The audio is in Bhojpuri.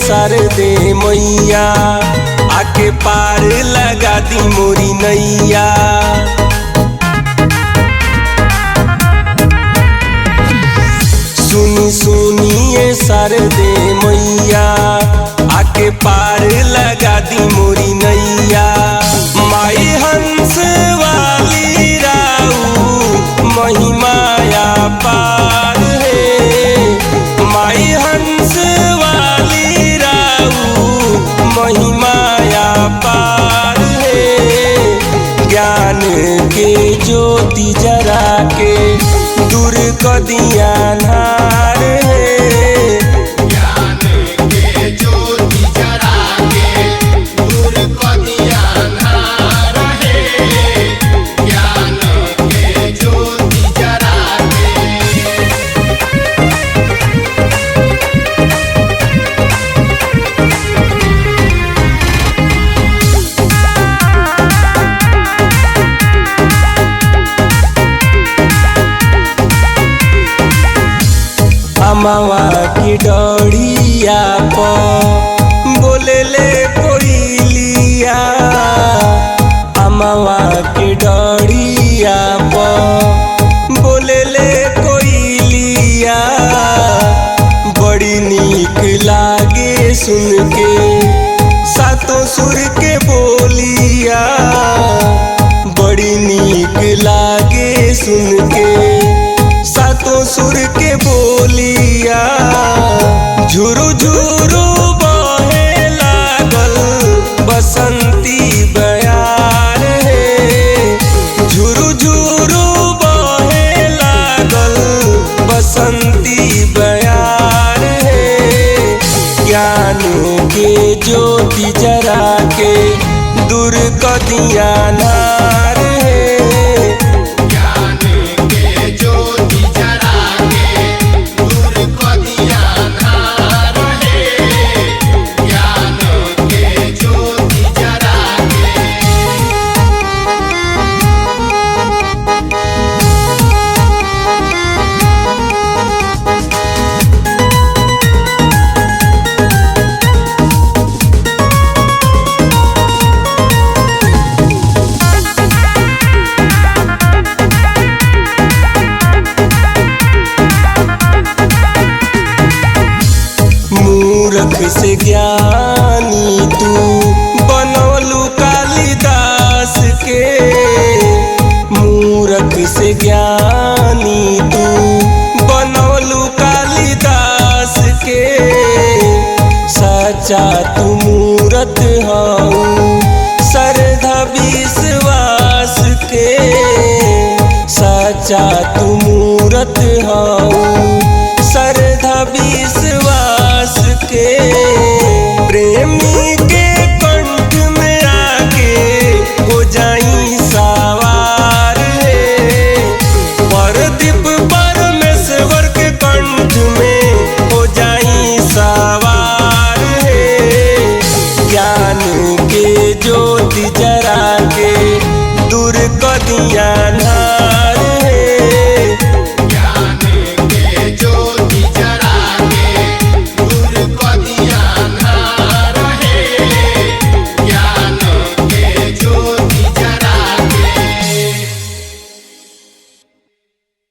शारदे मैया आके पार लगा दी मोरी नैया। सुनी सुनिए शारदे मैया आके पार लगा दी मोरी नैया। माई हंस वाली राऊ महिमाया पार है। माई हंस वाली राऊ महिमाया पार है। ज्ञान के ज्योति जरा के दूर कर दिया नार है। ज्ञान के ज्योति जरा के दूर कर दिया नार है। ज्ञान के ज्योति जरा अमावा की डोरिया पर बोले ले कोयलिया। अमावा की डोरिया पर बोले ले कोयलिया। बड़ी नीक लागे सुन के सातों सुर के बोलिया। बड़ी नीक लागे सुन के सातों सुर के बोलिया। झुरु झुरु बहे लागल बसंती बयार है। झुरु झुरु बहे लागल बसंती बयार है। ज्ञान के ज्योति जरा के दूर कर दिया नार है। मूर्ख से ज्ञानी तू बनौलू कालिदास के। मूर्ख से ज्ञानी तू बनौलू कालिदास के। सच्चा तू मूरत हऊ श्रद्धा विश्वास के। सच्चा तू मूरत हऊ श्रद्धा विश्वास के। प्रेमी के कंठ में आके हो जाई सवार है। परदीप परमेश्वर के कंठ में हो जाई सवार है। ज्ञान के ज्योति जरा के दूर कर दिया।